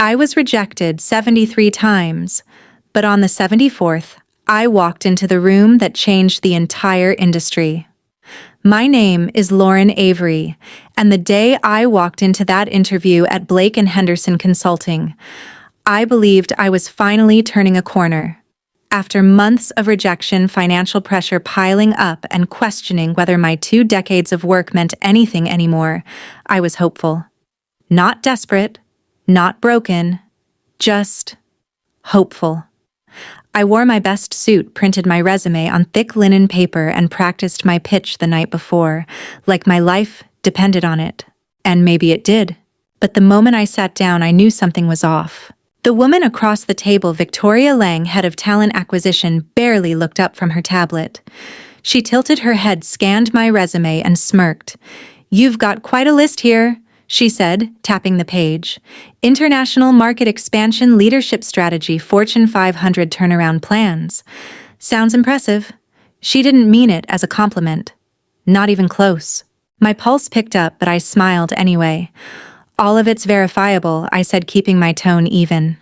I was rejected 73 times, but on the 74th, I walked into the room that changed the entire industry. My name is Lauren Avery, and the day I walked into that interview at Blake & Henderson Consulting, I believed I was finally turning a corner. After months of rejection, financial pressure piling up, and questioning whether my 2 decades of work meant anything anymore, I was hopeful. Not desperate, not broken, just hopeful. I wore my best suit, printed my resume on thick linen paper, and practiced my pitch the night before, like my life depended on it. And maybe it did. But the moment I sat down, I knew something was off. The woman across the table, Victoria Lang, head of talent acquisition, barely looked up from her tablet. She tilted her head, scanned my resume, and smirked. "You've got quite a list here," she said, tapping the page. "International market expansion, leadership strategy, Fortune 500 turnaround plans. Sounds impressive." She didn't mean it as a compliment. Not even close. My pulse picked up, but I smiled anyway. "All of it's verifiable," I said, keeping my tone even.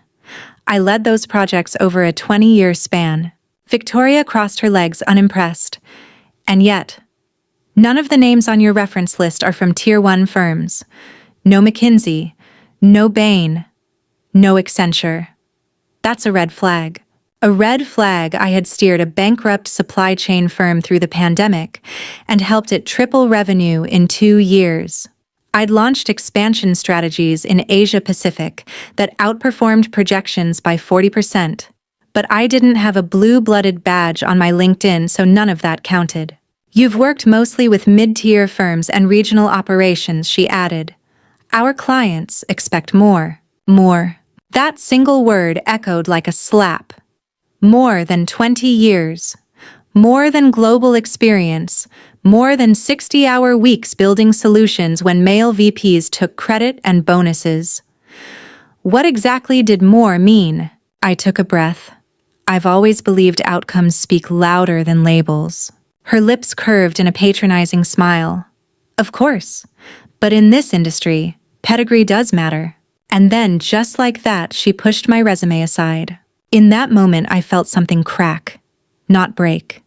"I led those projects over a 20-year span." Victoria crossed her legs, unimpressed. "And yet, none of the names on your reference list are from Tier 1 firms. No McKinsey, no Bain, no Accenture. That's a red flag." A red flag. I had steered a bankrupt supply chain firm through the pandemic and helped it triple revenue in 2 years. I'd launched expansion strategies in Asia Pacific that outperformed projections by 40%. But I didn't have a blue-blooded badge on my LinkedIn, so none of that counted. "You've worked mostly with mid-tier firms and regional operations," she added. "Our clients expect more." More. That single word echoed like a slap. More than 20 years. More than global experience. More than 60-hour weeks building solutions when male VPs took credit and bonuses. What exactly did more mean? I took a breath. I've always believed outcomes speak louder than labels. Her lips curved in a patronizing smile. "Of course. But in this industry, pedigree does matter." And then, just like that, she pushed my resume aside. In that moment, I felt something crack. Not break.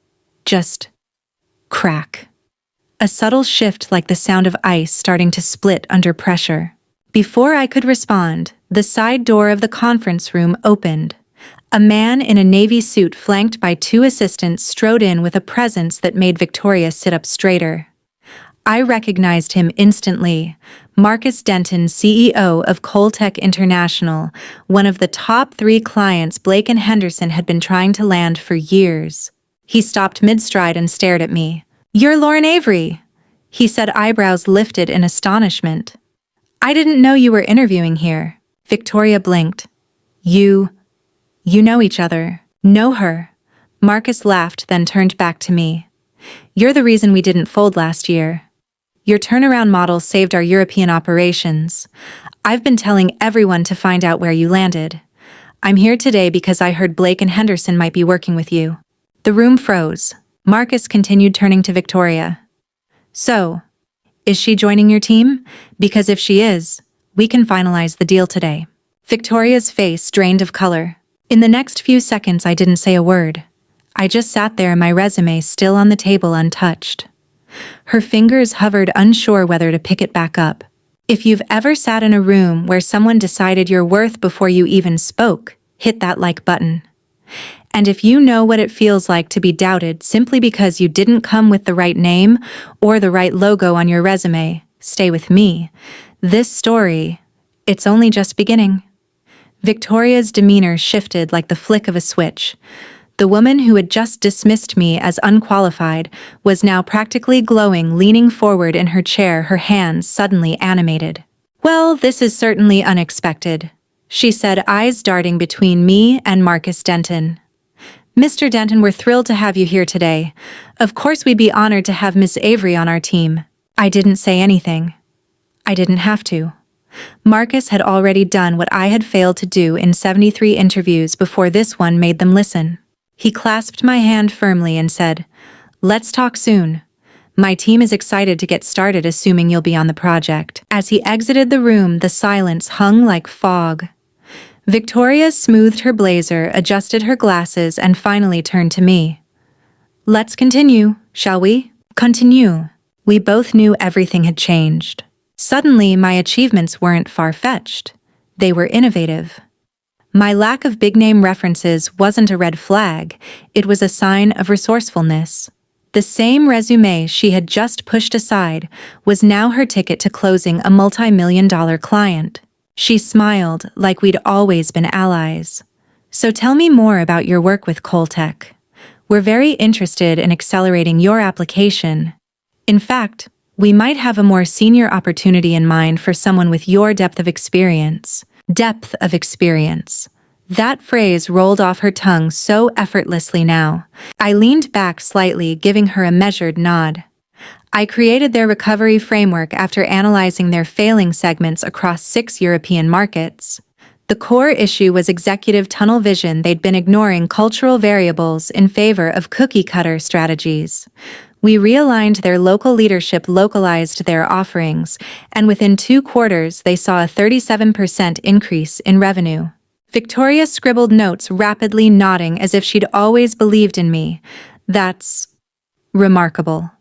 Just crack. A subtle shift, like the sound of ice starting to split under pressure. Before I could respond, the side door of the conference room opened. A man in a navy suit, flanked by 2 assistants, strode in with a presence that made Victoria sit up straighter. I recognized him instantly. Marcus Denton, CEO of Coltech International, one of the top 3 clients Blake & Henderson had been trying to land for years. He stopped mid-stride and stared at me. "You're Lauren Avery," he said, eyebrows lifted in astonishment. "I didn't know you were interviewing here." Victoria blinked. You know each other." "Know her." Marcus laughed, then turned back to me. "You're the reason we didn't fold last year. Your turnaround model saved our European operations. I've been telling everyone to find out where you landed. I'm here today because I heard Blake & Henderson might be working with you." The room froze. Marcus continued, turning to Victoria. "So, is she joining your team? Because if she is, we can finalize the deal today." Victoria's face drained of color. In the next few seconds, I didn't say a word. I just sat there, my resume still on the table, untouched. Her fingers hovered, unsure whether to pick it back up. If you've ever sat in a room where someone decided your worth before you even spoke, hit that like button. And if you know what it feels like to be doubted simply because you didn't come with the right name or the right logo on your resume, stay with me. This story, it's only just beginning. Victoria's demeanor shifted like the flick of a switch. The woman who had just dismissed me as unqualified was now practically glowing, leaning forward in her chair, her hands suddenly animated. "Well, this is certainly unexpected," she said, eyes darting between me and Marcus Denton. "Mr. Denton, we're thrilled to have you here today. Of course, we'd be honored to have Miss Avery on our team." I didn't say anything. I didn't have to. Marcus had already done what I had failed to do in 73 interviews before this one made them listen. He clasped my hand firmly and said, "Let's talk soon. My team is excited to get started, assuming you'll be on the project." As he exited the room, the silence hung like fog. Victoria smoothed her blazer, adjusted her glasses, and finally turned to me. Let's continue, shall we? Continue. We both knew everything had changed. Suddenly, my achievements weren't far-fetched. They were innovative. My lack of big-name references wasn't a red flag, it was a sign of resourcefulness. The same résumé she had just pushed aside was now her ticket to closing a multi-million-dollar client. She smiled like we'd always been allies. So tell me more about your work with Coltech. We're very interested in accelerating your application. In fact, we might have a more senior opportunity in mind for someone with your depth of experience. Depth of experience. That phrase rolled off her tongue so effortlessly now. I leaned back slightly, giving her a measured nod. I created their recovery framework after analyzing their failing segments across 6 European markets. The core issue was executive tunnel vision. They'd been ignoring cultural variables in favor of cookie-cutter strategies. We realigned their local leadership, localized their offerings, and within 2 quarters they saw a 37% increase in revenue. Victoria scribbled notes, rapidly nodding as if she'd always believed in me. That's remarkable.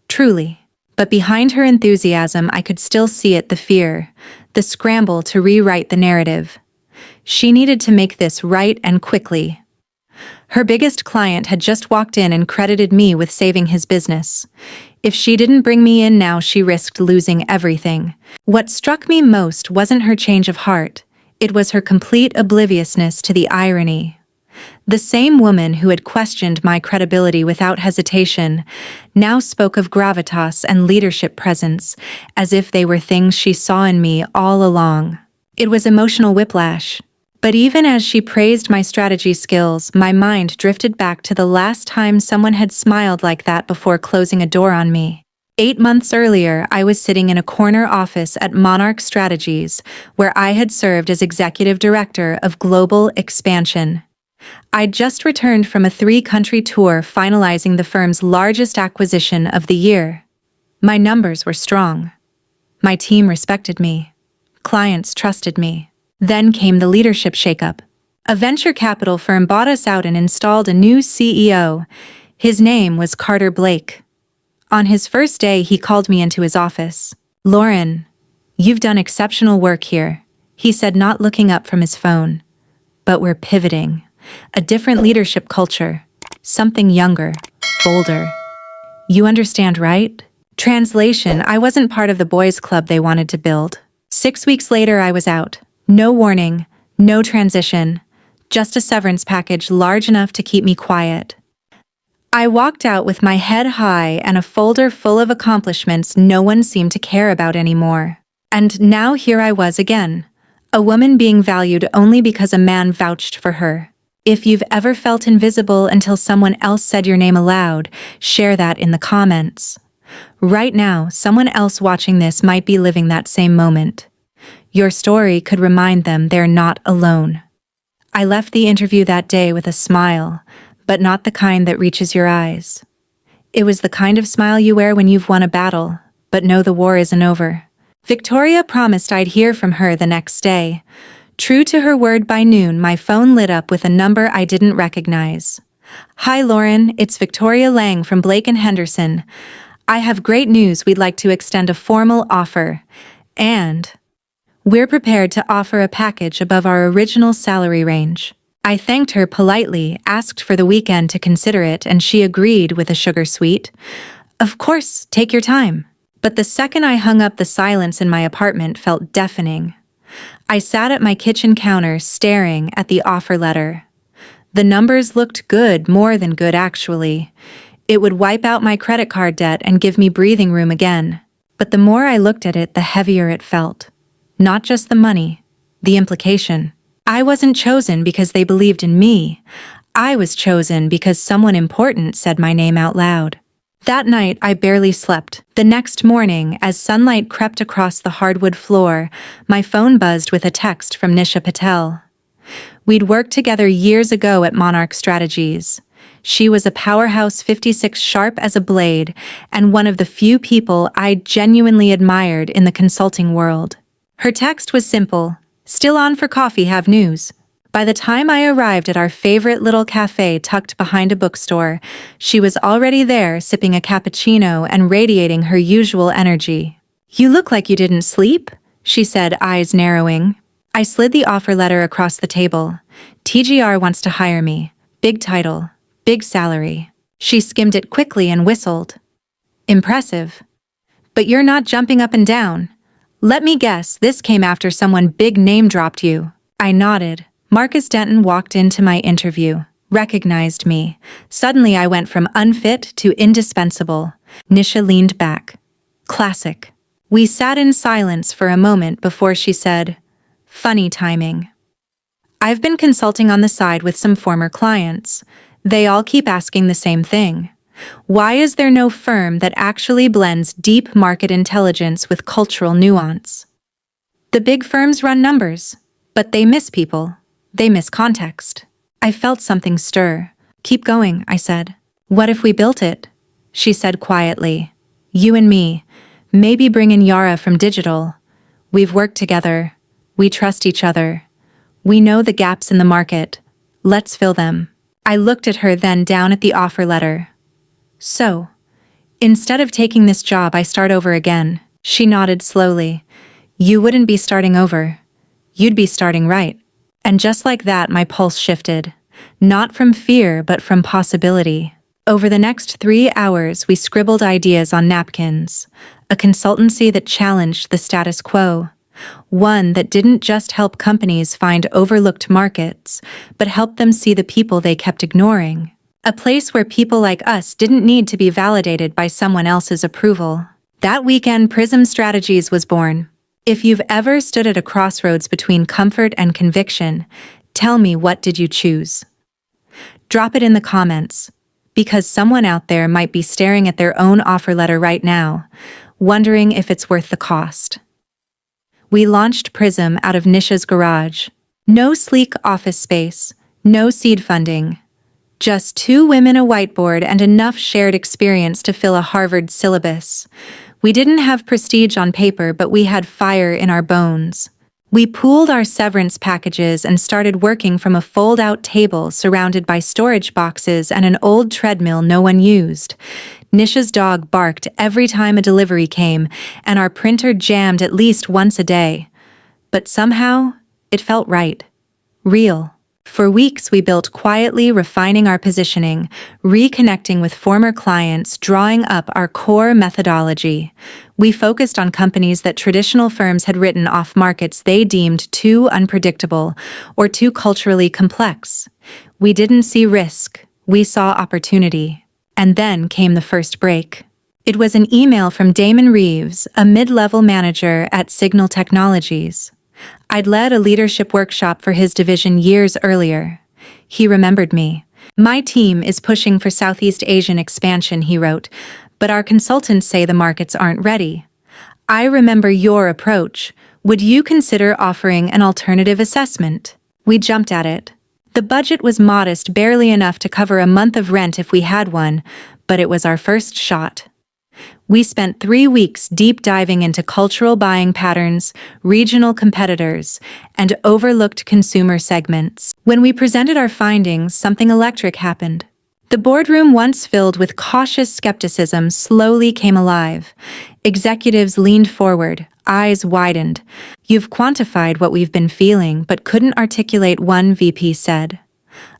Truly. But behind her enthusiasm I could still see it, the fear, the scramble to rewrite the narrative. She needed to make this right and quickly. Her biggest client had just walked in and credited me with saving his business. If she didn't bring me in now, she risked losing everything. What struck me most wasn't her change of heart. It was her complete obliviousness to the irony. The same woman who had questioned my credibility without hesitation now spoke of gravitas and leadership presence as if they were things she saw in me all along. It was emotional whiplash. But even as she praised my strategy skills, my mind drifted back to the last time someone had smiled like that before closing a door on me. 8 months earlier, I was sitting in a corner office at Monarch Strategies, where I had served as executive director of global expansion. I'd just returned from a 3-country tour finalizing the firm's largest acquisition of the year. My numbers were strong. My team respected me. Clients trusted me. Then came the leadership shakeup. A venture capital firm bought us out and installed a new CEO. His name was Carter Blake. On his first day, he called me into his office. "Lauren, you've done exceptional work here," he said, not looking up from his phone. "But we're pivoting. A different leadership culture. Something younger, bolder. You understand, right?" Translation: I wasn't part of the boys' club they wanted to build. 6 weeks later, I was out. No warning, no transition, just a severance package large enough to keep me quiet. I walked out with my head high and a folder full of accomplishments no one seemed to care about anymore. And now here I was again, a woman being valued only because a man vouched for her. If you've ever felt invisible until someone else said your name aloud, share that in the comments. Right now, someone else watching this might be living that same moment. Your story could remind them they're not alone. I left the interview that day with a smile, but not the kind that reaches your eyes. It was the kind of smile you wear when you've won a battle, but know the war isn't over. Victoria promised I'd hear from her the next day. True to her word, by noon, my phone lit up with a number I didn't recognize. "Hi Lauren, it's Victoria Lang from Blake & Henderson. I have great news. We'd like to extend a formal offer. And we're prepared to offer a package above our original salary range." I thanked her politely, asked for the weekend to consider it, and she agreed with a sugar sweet. "Of course, take your time." But the second I hung up, the silence in my apartment felt deafening. I sat at my kitchen counter, staring at the offer letter. The numbers looked good, more than good actually. It would wipe out my credit card debt and give me breathing room again. But the more I looked at it, the heavier it felt. Not just the money, the implication. I wasn't chosen because they believed in me. I was chosen because someone important said my name out loud. That night, I barely slept. The next morning, as sunlight crept across the hardwood floor, my phone buzzed with a text from Nisha Patel. We'd worked together years ago at Monarch Strategies. She was a powerhouse 56, sharp as a blade, and one of the few people I genuinely admired in the consulting world. Her text was simple: "Still on for coffee, have news. By the time I arrived at our favorite little cafe tucked behind a bookstore, she was already there sipping a cappuccino and radiating her usual energy. "You look like you didn't sleep," she said, eyes narrowing. I slid the offer letter across the table. "TGR wants to hire me. Big title, big salary." She skimmed it quickly and whistled. "Impressive. But you're not jumping up and down. Let me guess, this came after someone big name-dropped you." I nodded. Marcus Denton walked into my interview, recognized me. Suddenly I went from unfit to indispensable. Nisha leaned back. Classic. We sat in silence for a moment before she said, "Funny timing. I've been consulting on the side with some former clients. They all keep asking the same thing. Why is there no firm that actually blends deep market intelligence with cultural nuance? The big firms run numbers, but they miss people. They miss context." I felt something stir. "Keep going," I said. "What if we built it?" She said quietly. "You and me. Maybe bring in Yara from digital. We've worked together. We trust each other. We know the gaps in the market. Let's fill them." I looked at her, then down at the offer letter. "So, instead of taking this job, I start over again." She nodded slowly. "You wouldn't be starting over. You'd be starting right." And just like that, my pulse shifted. Not from fear, but from possibility. Over the next 3 hours, we scribbled ideas on napkins. A consultancy that challenged the status quo. One that didn't just help companies find overlooked markets, but helped them see the people they kept ignoring. A place where people like us didn't need to be validated by someone else's approval. That weekend, Prism Strategies was born. If you've ever stood at a crossroads between comfort and conviction, tell me, what did you choose? Drop it in the comments, because someone out there might be staring at their own offer letter right now, wondering if it's worth the cost. We launched Prism out of Nisha's garage. No sleek office space, no seed funding. Just 2 women, a whiteboard, and enough shared experience to fill a Harvard syllabus. We didn't have prestige on paper, but we had fire in our bones. We pooled our severance packages and started working from a fold-out table surrounded by storage boxes and an old treadmill no one used. Nisha's dog barked every time a delivery came, and our printer jammed at least once a day. But somehow, it felt right. Real. For weeks we built quietly, refining our positioning, reconnecting with former clients, drawing up our core methodology. We focused on companies that traditional firms had written off, markets they deemed too unpredictable or too culturally complex. We didn't see risk, we saw opportunity. And then came the first break. It was an email from Damon Reeves, a mid-level manager at Signal Technologies. I'd led a leadership workshop for his division years earlier. He remembered me. "My team is pushing for Southeast Asian expansion," he wrote, "but our consultants say the markets aren't ready. I remember your approach. Would you consider offering an alternative assessment?" We jumped at it. The budget was modest, barely enough to cover a month of rent if we had one, but it was our first shot. We spent 3 weeks deep diving into cultural buying patterns, regional competitors, and overlooked consumer segments. When we presented our findings, something electric happened. The boardroom, once filled with cautious skepticism, slowly came alive. Executives leaned forward, eyes widened. "You've quantified what we've been feeling, but couldn't articulate," one VP said.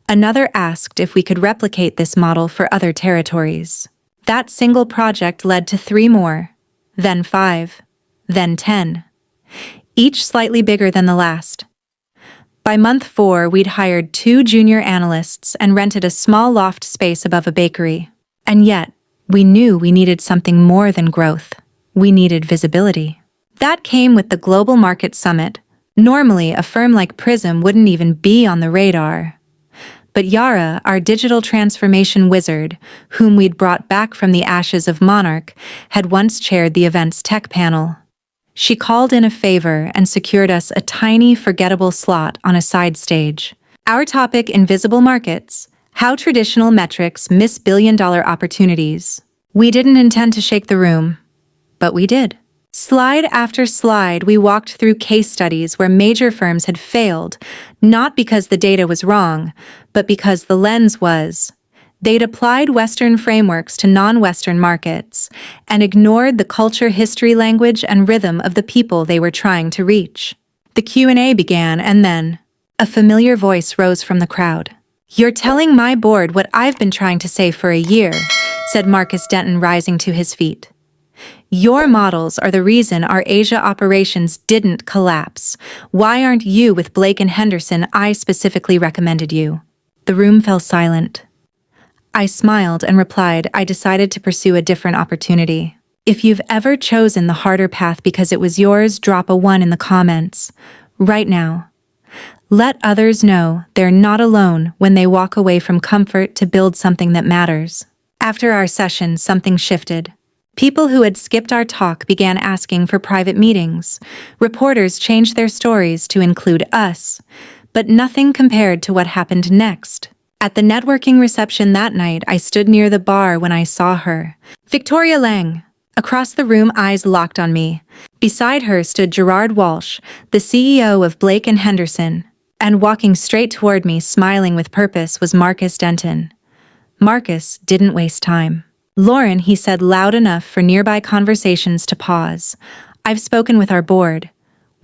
Another asked if we could replicate this model for other territories. That single project led to 3 more, then 5, then 10, each slightly bigger than the last. By month 4, we'd hired 2 junior analysts and rented a small loft space above a bakery. And yet, we knew we needed something more than growth. We needed visibility. That came with the Global Market Summit. Normally, a firm like Prism wouldn't even be on the radar. But Yara, our digital transformation wizard, whom we'd brought back from the ashes of Monarch, had once chaired the event's tech panel. She called in a favor and secured us a tiny, forgettable slot on a side stage. Our topic: invisible markets, how traditional metrics miss billion-dollar opportunities. We didn't intend to shake the room, but we did. Slide after slide, we walked through case studies where major firms had failed, not because the data was wrong, but because the lens was. They'd applied Western frameworks to non-Western markets and ignored the culture, history, language, and rhythm of the people they were trying to reach. The Q&A began, and then a familiar voice rose from the crowd. "You're telling my board what I've been trying to say for a year," said Marcus Denton, rising to his feet. "Your models are the reason our Asia operations didn't collapse. Why aren't you with Blake and Henderson? I specifically recommended you." The room fell silent. I smiled and replied, "I decided to pursue a different opportunity. If you've ever chosen the harder path because it was yours, drop a 1 in the comments. Right now. Let others know they're not alone when they walk away from comfort to build something that matters." After our session, something shifted. People who had skipped our talk began asking for private meetings. Reporters changed their stories to include us, but nothing compared to what happened next. At the networking reception that night, I stood near the bar when I saw her. Victoria Lang. Across the room, eyes locked on me. Beside her stood Gerard Walsh, the CEO of Blake and Henderson. And walking straight toward me, smiling with purpose, was Marcus Denton. Marcus didn't waste time. "Lauren," he said loud enough for nearby conversations to pause, "I've spoken with our board.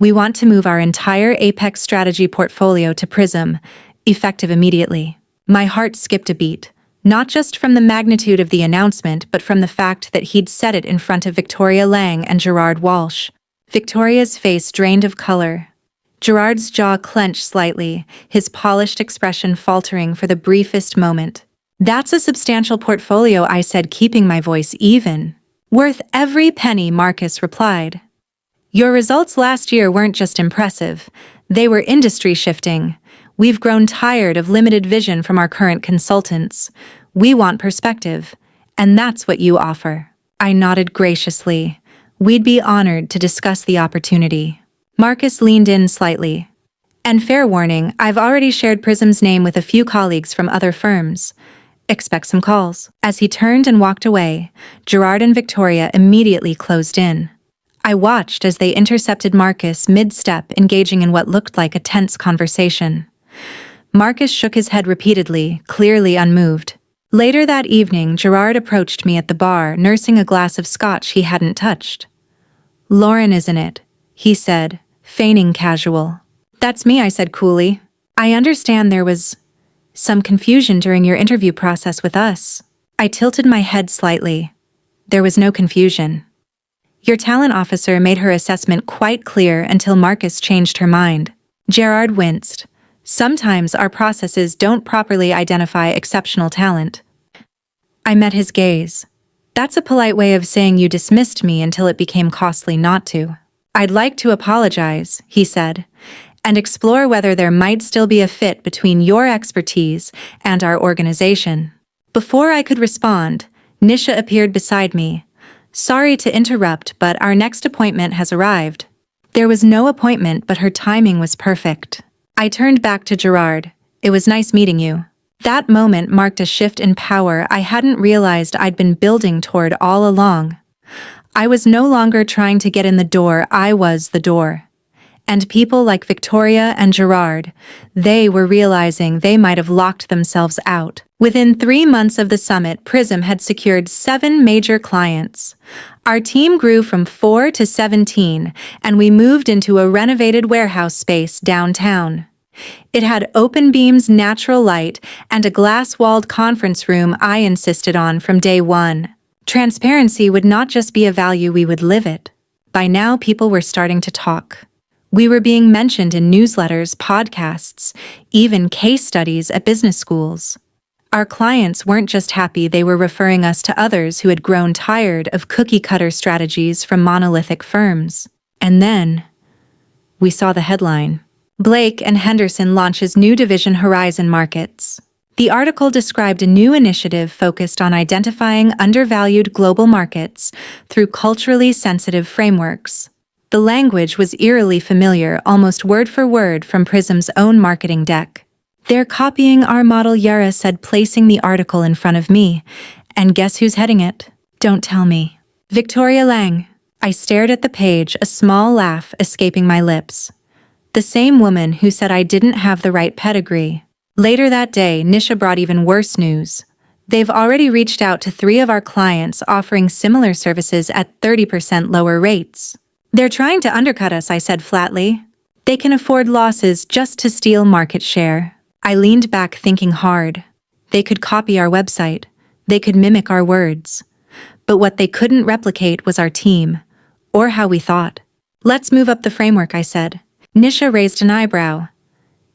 We want to move our entire Apex strategy portfolio to Prism, effective immediately." My heart skipped a beat, not just from the magnitude of the announcement, but from the fact that he'd said it in front of Victoria Lang and Gerard Walsh. Victoria's face drained of color. Gerard's jaw clenched slightly, his polished expression faltering for the briefest moment. "That's a substantial portfolio," I said, keeping my voice even. "Worth every penny," Marcus replied. "Your results last year weren't just impressive, they were industry-shifting. We've grown tired of limited vision from our current consultants. We want perspective, and that's what you offer." I nodded graciously. We'd be honored to discuss the opportunity. Marcus leaned in slightly. "And fair warning, I've already shared Prism's name with a few colleagues from other firms. Expect some calls." As he turned and walked away, Gerard and Victoria immediately closed in. I watched as they intercepted Marcus mid-step, engaging in what looked like a tense conversation. Marcus shook his head repeatedly, clearly unmoved. Later that evening, Gerard approached me at the bar, nursing a glass of scotch he hadn't touched. "Lauren, isn't it?" he said, feigning casual. "That's me," I said coolly. "I understand there was some confusion during your interview process with us." I tilted my head slightly. "There was no confusion. Your talent officer made her assessment quite clear until Marcus changed her mind." Gerard winced. "Sometimes our processes don't properly identify exceptional talent." I met his gaze. "That's a polite way of saying you dismissed me until it became costly not to." "I'd like to apologize," he said, "and explore whether there might still be a fit between your expertise and our organization." Before I could respond, Nisha appeared beside me. "Sorry to interrupt, but our next appointment has arrived." There was no appointment, but her timing was perfect. I turned back to Gerard. "It was nice meeting you." That moment marked a shift in power I hadn't realized I'd been building toward all along. I was no longer trying to get in the door, I was the door. And people like Victoria and Gerard, they were realizing they might have locked themselves out. Within 3 months of the summit, Prism had secured 7 major clients. Our team grew from 4 to 17, and we moved into a renovated warehouse space downtown. It had open beams, natural light, and a glass-walled conference room I insisted on from day one. Transparency would not just be a value, we would live it. By now, people were starting to talk. We were being mentioned in newsletters, podcasts, even case studies at business schools. Our clients weren't just happy, they were referring us to others who had grown tired of cookie-cutter strategies from monolithic firms. And then, we saw the headline. Blake and Henderson launches new division, Horizon Markets. The article described a new initiative focused on identifying undervalued global markets through culturally sensitive frameworks. The language was eerily familiar, almost word for word from Prism's own marketing deck. "They're copying our model," Yara said, placing the article in front of me. "And guess who's heading it?" "Don't tell me." "Victoria Lang." I stared at the page, a small laugh escaping my lips. The same woman who said I didn't have the right pedigree. Later that day, Nisha brought even worse news. They've already reached out to 3 of our clients offering similar services at 30% lower rates. They're trying to undercut us, I said flatly. They can afford losses just to steal market share. I leaned back thinking hard. They could copy our website. They could mimic our words. But what they couldn't replicate was our team, or how we thought. Let's move up the framework, I said. Nisha raised an eyebrow.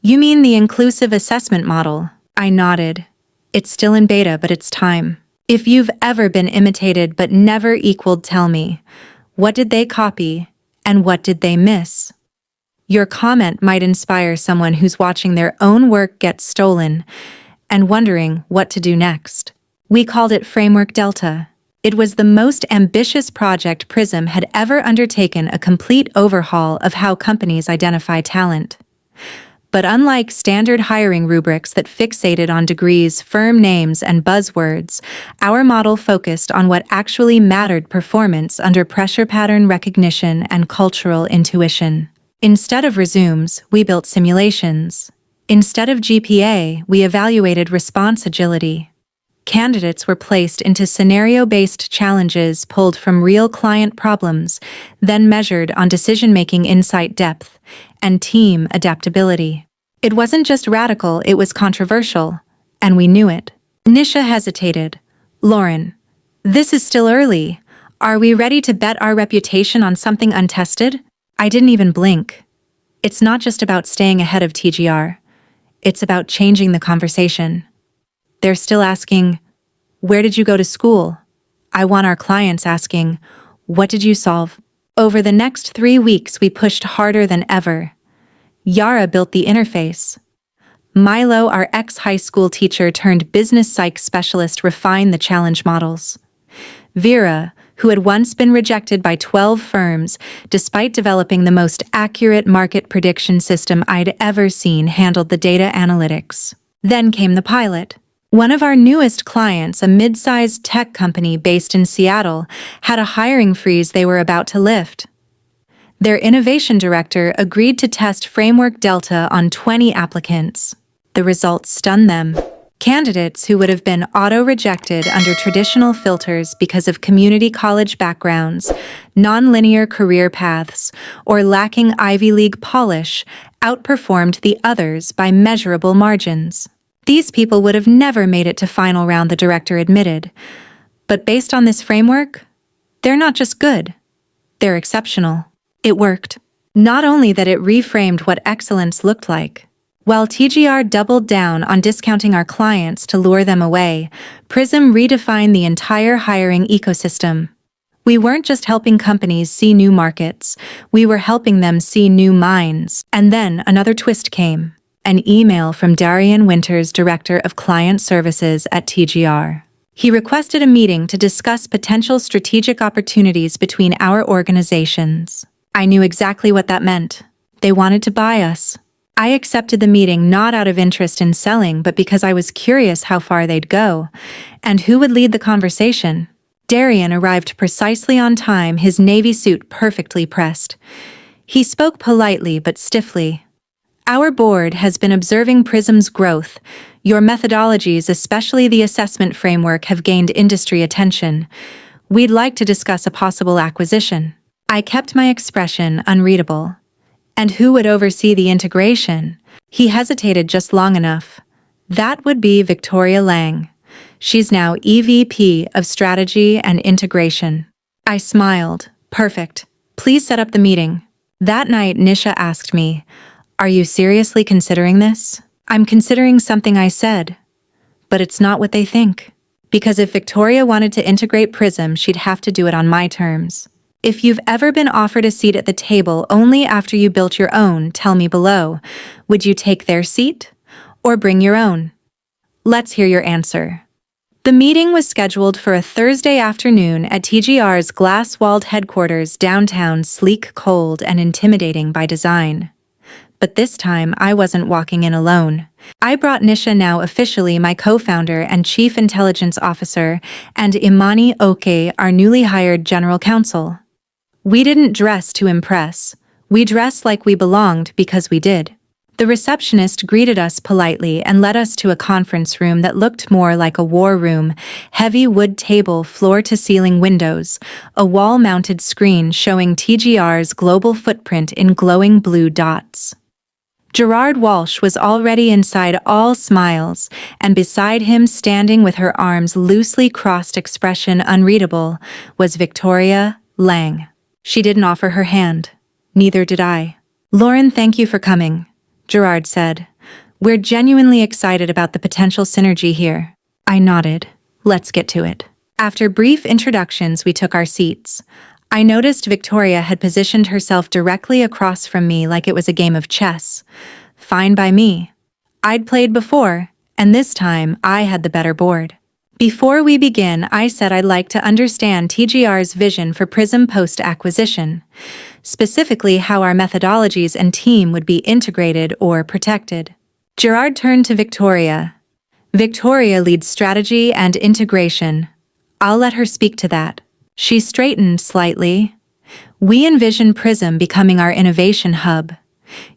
You mean the inclusive assessment model? I nodded. It's still in beta, but it's time. If you've ever been imitated but never equaled, tell me. What did they copy, and what did they miss? Your comment might inspire someone who's watching their own work get stolen and wondering what to do next. We called it Framework Delta. It was the most ambitious project Prism had ever undertaken, a complete overhaul of how companies identify talent. But unlike standard hiring rubrics that fixated on degrees, firm names, and buzzwords, our model focused on what actually mattered: performance under pressure, pattern recognition, and cultural intuition. Instead of resumes, we built simulations. Instead of GPA, we evaluated response agility. Candidates were placed into scenario-based challenges pulled from real client problems, then measured on decision-making insight depth and team adaptability. It wasn't just radical, it was controversial, and we knew it. Nisha hesitated. Lauren, this is still early. Are we ready to bet our reputation on something untested? I didn't even blink. It's not just about staying ahead of TGR. It's about changing the conversation. They're still asking, where did you go to school? I want our clients asking, what did you solve? Over the next 3 weeks, we pushed harder than ever. Yara built the interface. Milo, our ex-high school teacher turned business psych specialist, refined the challenge models. Vera, who had once been rejected by 12 firms, despite developing the most accurate market prediction system I'd ever seen, handled the data analytics. Then came the pilot. One of our newest clients, a mid-sized tech company based in Seattle, had a hiring freeze they were about to lift. Their innovation director agreed to test Framework Delta on 20 applicants. The results stunned them. Candidates who would have been auto-rejected under traditional filters because of community college backgrounds, non-linear career paths, or lacking Ivy League polish outperformed the others by measurable margins. These people would have never made it to final round, the director admitted. But based on this framework, they're not just good, they're exceptional. It worked. Not only that, it reframed what excellence looked like. While TGR doubled down on discounting our clients to lure them away, Prism redefined the entire hiring ecosystem. We weren't just helping companies see new markets, we were helping them see new minds. And then another twist came. An email from Darian Winters, Director of Client Services at TGR. He requested a meeting to discuss potential strategic opportunities between our organizations. I knew exactly what that meant. They wanted to buy us. I accepted the meeting not out of interest in selling, but because I was curious how far they'd go, and who would lead the conversation. Darian arrived precisely on time, his navy suit perfectly pressed. He spoke politely but stiffly. Our board has been observing Prism's growth. Your methodologies, especially the assessment framework, have gained industry attention. We'd like to discuss a possible acquisition. I kept my expression unreadable. And who would oversee the integration? He hesitated just long enough. That would be Victoria Lang. She's now EVP of Strategy and Integration. I smiled. Perfect. Please set up the meeting. That night, Nisha asked me, are you seriously considering this? I'm considering something, I said. But it's not what they think. Because if Victoria wanted to integrate Prism, she'd have to do it on my terms. If you've ever been offered a seat at the table only after you built your own, tell me below. Would you take their seat? Or bring your own? Let's hear your answer. The meeting was scheduled for a Thursday afternoon at TGR's glass-walled headquarters downtown, sleek, cold, and intimidating by design. But this time, I wasn't walking in alone. I brought Nisha, now officially my co-founder and chief intelligence officer, and Imani Oke, our newly hired general counsel. We didn't dress to impress. We dressed like we belonged because we did. The receptionist greeted us politely and led us to a conference room that looked more like a war room, heavy wood table, floor-to-ceiling windows, a wall-mounted screen showing TGR's global footprint in glowing blue dots. Gerard Walsh was already inside, all smiles, and beside him, standing with her arms loosely crossed, expression unreadable, was Victoria Lang. She didn't offer her hand. Neither did I. "Lauren, thank you for coming," Gerard said. "We're genuinely excited about the potential synergy here." I nodded. "Let's get to it." After brief introductions, we took our seats. I noticed Victoria had positioned herself directly across from me like it was a game of chess. Fine by me. I'd played before, and this time I had the better board. Before we begin, I said I'd like to understand TGR's vision for Prism post-acquisition, specifically how our methodologies and team would be integrated or protected. Gerard turned to Victoria. "Victoria leads strategy and integration. I'll let her speak to that." She straightened slightly. "We envision Prism becoming our innovation hub.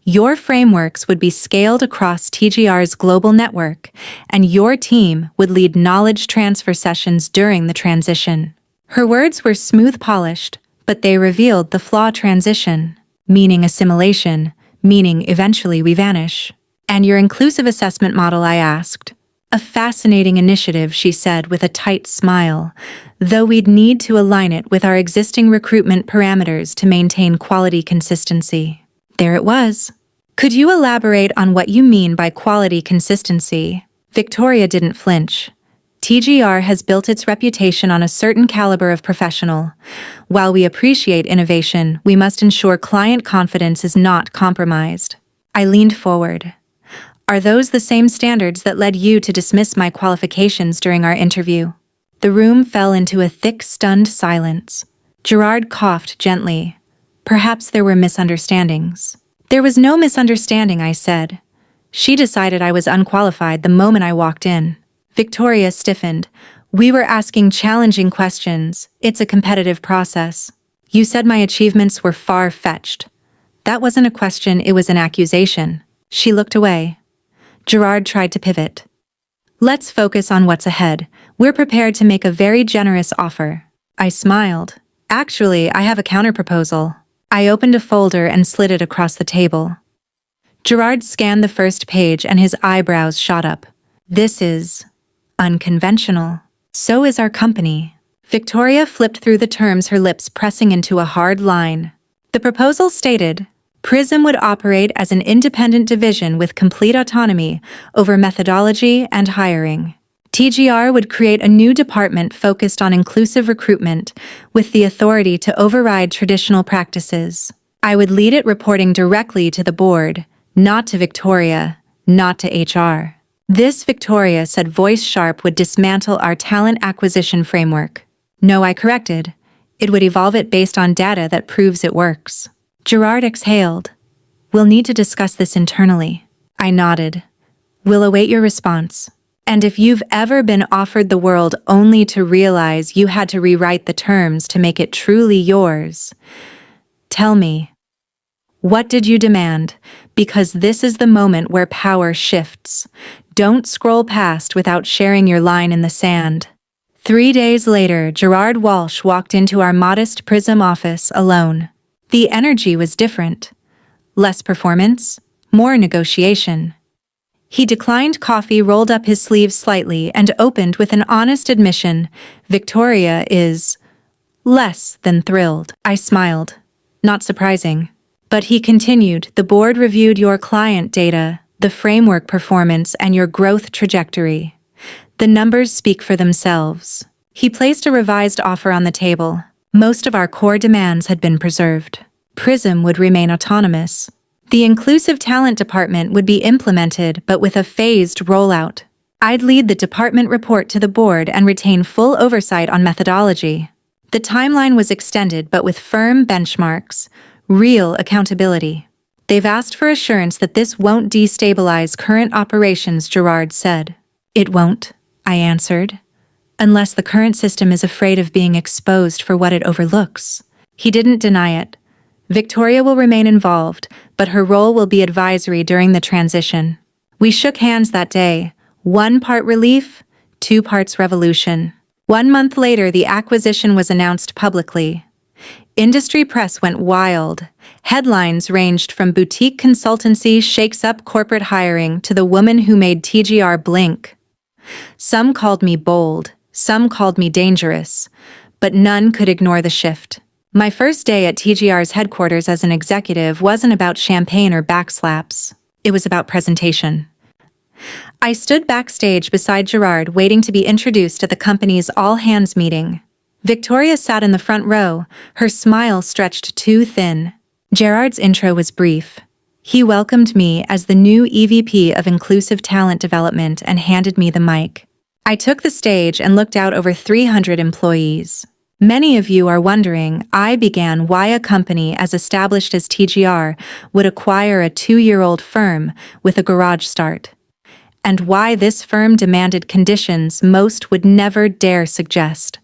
Your frameworks would be scaled across TGR's global network, and your team would lead knowledge transfer sessions during the transition." Her words were smooth-polished, but they revealed the flaw: transition, meaning assimilation, meaning eventually we vanish. "And your inclusive assessment model?" I asked. "A fascinating initiative," she said with a tight smile, "though we'd need to align it with our existing recruitment parameters to maintain quality consistency." There it was. "Could you elaborate on what you mean by quality consistency?" Victoria didn't flinch. "TGR has built its reputation on a certain caliber of professional. While we appreciate innovation, we must ensure client confidence is not compromised." I leaned forward. "Are those the same standards that led you to dismiss my qualifications during our interview?" The room fell into a thick, stunned silence. Gerard coughed gently. "Perhaps there were misunderstandings." "There was no misunderstanding," I said. "She decided I was unqualified the moment I walked in." Victoria stiffened. "We were asking challenging questions. It's a competitive process." "You said my achievements were far-fetched." "That wasn't a question, it was an accusation." She looked away. Gerard tried to pivot. "Let's focus on what's ahead. We're prepared to make a very generous offer." I smiled. "Actually, I have a counterproposal." I opened a folder and slid it across the table. Gerard scanned the first page and his eyebrows shot up. "This is unconventional. So is our company." Victoria flipped through the terms, her lips pressing into a hard line. The proposal stated, Prism would operate as an independent division with complete autonomy over methodology and hiring. TGR would create a new department focused on inclusive recruitment, with the authority to override traditional practices. I would lead it, reporting directly to the board, not to Victoria, not to HR. This, Victoria said, voice sharp, would dismantle our talent acquisition framework. No, I corrected. It would evolve it based on data that proves it works. Gerard exhaled. "We'll need to discuss this internally." I nodded. "We'll await your response. And if you've ever been offered the world only to realize you had to rewrite the terms to make it truly yours, tell me, what did you demand? Because this is the moment where power shifts. Don't scroll past without sharing your line in the sand." 3 days later, Gerard Walsh walked into our modest Prism office alone. The energy was different. Less performance, more negotiation. He declined coffee, rolled up his sleeves slightly, and opened with an honest admission. "Victoria is less than thrilled." I smiled. Not surprising. But he continued, "The board reviewed your client data, the framework performance, and your growth trajectory. The numbers speak for themselves." He placed a revised offer on the table. Most of our core demands had been preserved. Prism would remain autonomous. The inclusive talent department would be implemented, but with a phased rollout. I'd lead the department, report to the board, and retain full oversight on methodology. The timeline was extended, but with firm benchmarks, real accountability. "They've asked for assurance that this won't destabilize current operations," Gerard said. "It won't," I answered. "Unless the current system is afraid of being exposed for what it overlooks." He didn't deny it. Victoria will remain involved, but her role will be advisory during the transition. We shook hands that day. 1 part relief, 2 parts revolution. 1 month later, the acquisition was announced publicly. Industry press went wild. Headlines ranged from boutique consultancy shakes up corporate hiring to the woman who made TGR blink. Some called me bold, some called me dangerous, but none could ignore the shift. My first day at TGR's headquarters as an executive wasn't about champagne or backslaps. It was about presentation. I stood backstage beside Gerard, waiting to be introduced at the company's all-hands meeting. Victoria sat in the front row, her smile stretched too thin. Gerard's intro was brief. He welcomed me as the new EVP of Inclusive Talent Development and handed me the mic. I took the stage and looked out over 300 employees. Many of you are wondering, I began why a company as established as TGR would acquire a 2-year-old firm with a garage start, and why this firm demanded conditions most would never dare suggest.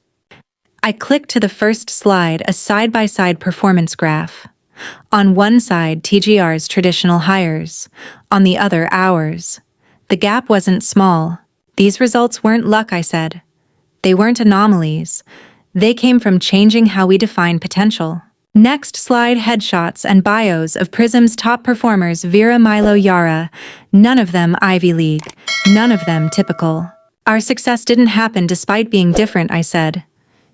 I clicked to the first slide, a side-by-side performance graph. On one side, TGR's traditional hires, on the other, ours. The gap wasn't small. These results weren't luck, I said. They weren't anomalies. They came from changing how we define potential. Next slide, headshots and bios of Prism's top performers: Vera, Milo, Yara. None of them Ivy League. None of them typical. Our success didn't happen despite being different, I said.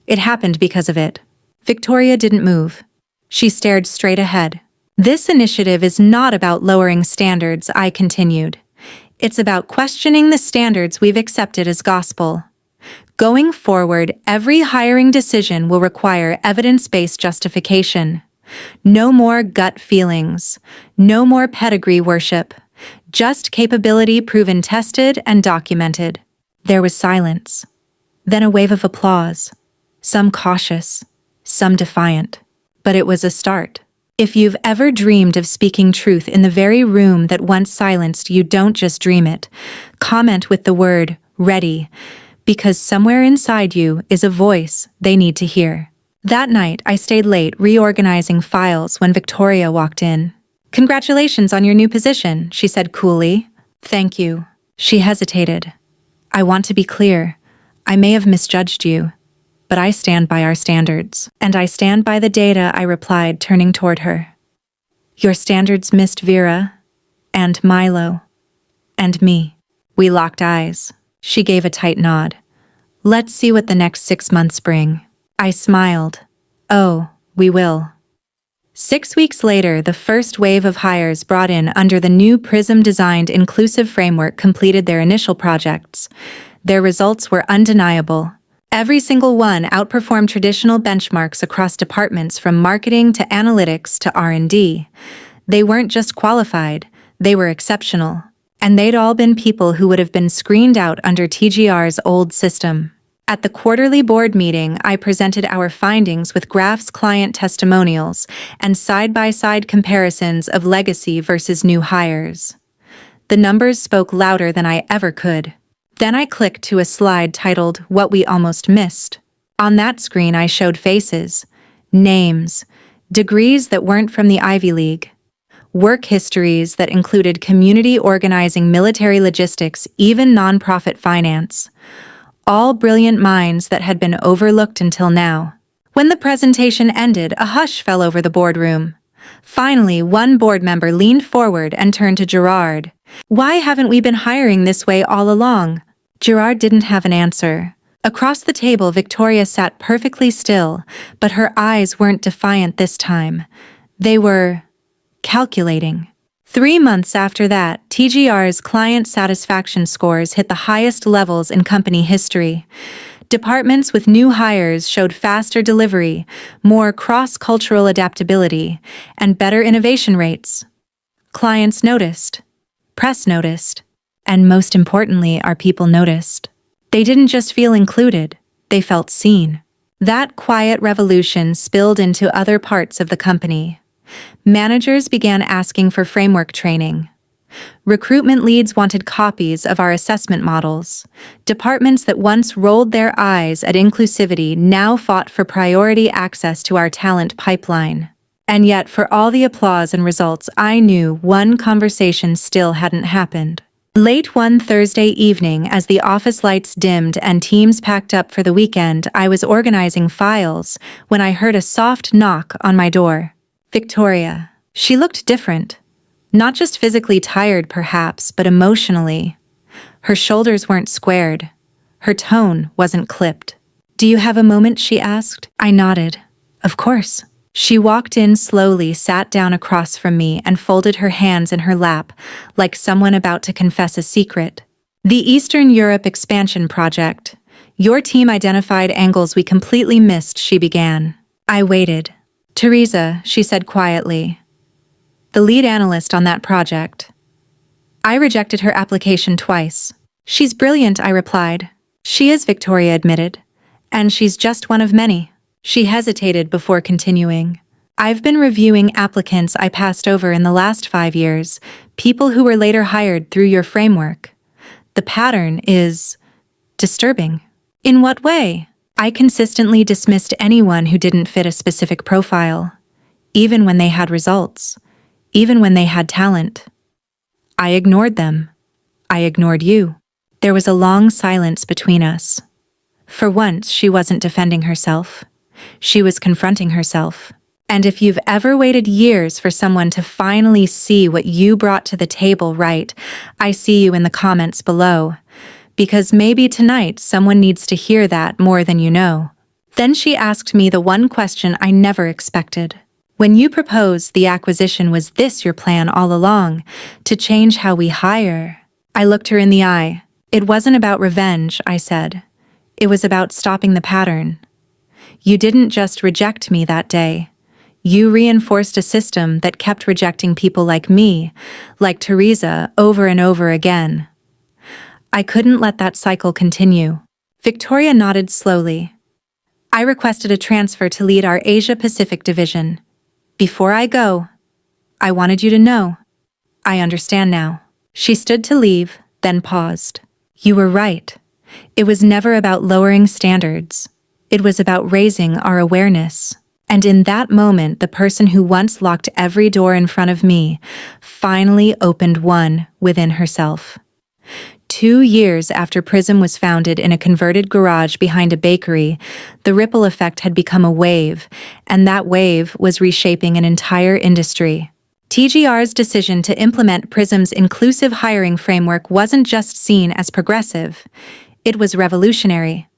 It happened because of it. Victoria didn't move. She stared straight ahead. This initiative is not about lowering standards, I continued. It's about questioning the standards we've accepted as gospel. Going forward, every hiring decision will require evidence-based justification. No more gut feelings. No more pedigree worship. Just capability proven, tested, and documented. There was silence. Then a wave of applause. Some cautious, some defiant. But it was a start. If you've ever dreamed of speaking truth in the very room that once silenced you, don't just dream it. Comment with the word ready, because somewhere inside you is a voice they need to hear. That night, I stayed late reorganizing files when Victoria walked in. "Congratulations on your new position," she said coolly. "Thank you." She hesitated. "I want to be clear. I may have misjudged you, but I stand by our standards. And I stand by the data," I replied, turning toward her. "Your standards missed Vera, and Milo, and me." We locked eyes. She gave a tight nod. "Let's see what the next 6 months bring." I smiled. "Oh, we will." 6 weeks later, the first wave of hires brought in under the new Prism-designed inclusive framework completed their initial projects. Their results were undeniable. Every single one outperformed traditional benchmarks across departments from marketing to analytics to R&D. They weren't just qualified, they were exceptional. And they'd all been people who would have been screened out under TGR's old system. At the quarterly board meeting, I presented our findings with graphs, client testimonials, and side-by-side comparisons of legacy versus new hires. The numbers spoke louder than I ever could. Then I clicked to a slide titled "What We Almost Missed." On that screen I showed faces, names, degrees that weren't from the Ivy League, work histories that included community organizing, military logistics, even nonprofit finance. All brilliant minds that had been overlooked until now. When the presentation ended, a hush fell over the boardroom. Finally, one board member leaned forward and turned to Gerard. "Why haven't we been hiring this way all along?" Gerard didn't have an answer. Across the table, Victoria sat perfectly still, but her eyes weren't defiant this time. They were calculating. 3 months after that, TGR's client satisfaction scores hit the highest levels in company history. Departments with new hires showed faster delivery, more cross-cultural adaptability, and better innovation rates. Clients noticed. Press noticed. And most importantly, our people noticed. They didn't just feel included, they felt seen. That quiet revolution spilled into other parts of the company. Managers began asking for framework training. Recruitment leads wanted copies of our assessment models. Departments that once rolled their eyes at inclusivity now fought for priority access to our talent pipeline. And yet, for all the applause and results, I knew one conversation still hadn't happened. Late one Thursday evening, as the office lights dimmed and teams packed up for the weekend, I was organizing files when I heard a soft knock on my door. Victoria. She looked different. Not just physically tired, perhaps, but emotionally. Her shoulders weren't squared. Her tone wasn't clipped. "Do you have a moment?" she asked. I nodded. "Of course." She walked in slowly, sat down across from me, and folded her hands in her lap, like someone about to confess a secret. "The Eastern Europe expansion project. Your team identified angles we completely missed," she began. I waited. "Teresa," she said quietly. "The lead analyst on that project." I rejected her application twice. "She's brilliant," I replied. "She is," Victoria admitted. "And she's just one of many." She hesitated before continuing. "I've been reviewing applicants I passed over in the last 5 years, people who were later hired through your framework. The pattern is disturbing." "In what way?" "I consistently dismissed anyone who didn't fit a specific profile, even when they had results, even when they had talent. I ignored them. I ignored you." There was a long silence between us. For once, she wasn't defending herself. She was confronting herself. And if you've ever waited years for someone to finally see what you brought to the table, right, I see you in the comments below. Because maybe tonight someone needs to hear that more than you know. Then she asked me the one question I never expected. "When you proposed the acquisition, was this your plan all along, to change how we hire?" I looked her in the eye. "It wasn't about revenge," I said. "It was about stopping the pattern. You didn't just reject me that day. You reinforced a system that kept rejecting people like me, like Teresa, over and over again. I couldn't let that cycle continue." Victoria nodded slowly. "I requested a transfer to lead our Asia-Pacific division. Before I go, I wanted you to know. I understand now." She stood to leave, then paused. "You were right. It was never about lowering standards. It was about raising our awareness." And in that moment, the person who once locked every door in front of me finally opened one within herself. 2 years after Prism was founded in a converted garage behind a bakery, the ripple effect had become a wave, and that wave was reshaping an entire industry. TGR's decision to implement Prism's inclusive hiring framework wasn't just seen as progressive, it was revolutionary.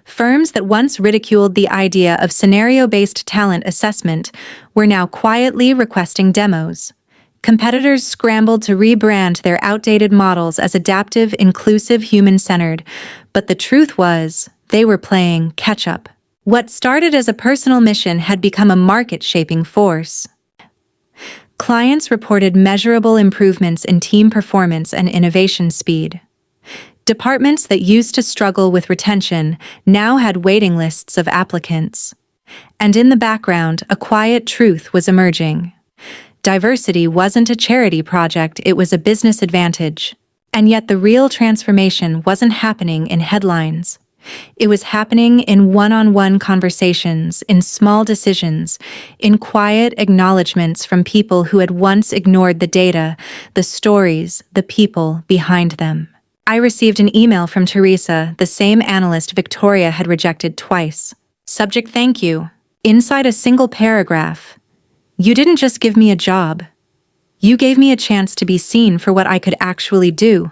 Firms that once ridiculed the idea of scenario-based talent assessment were now quietly requesting demos. Competitors scrambled to rebrand their outdated models as adaptive, inclusive, human-centered, but the truth was, they were playing catch-up. What started as a personal mission had become a market-shaping force. Clients reported measurable improvements in team performance and innovation speed. Departments that used to struggle with retention now had waiting lists of applicants. And in the background, a quiet truth was emerging. Diversity wasn't a charity project, it was a business advantage. And yet the real transformation wasn't happening in headlines. It was happening in one-on-one conversations, in small decisions, in quiet acknowledgments from people who had once ignored the data, the stories, the people behind them. I received an email from Teresa, the same analyst Victoria had rejected twice. Subject: thank you. Inside a single paragraph. "You didn't just give me a job. You gave me a chance to be seen for what I could actually do."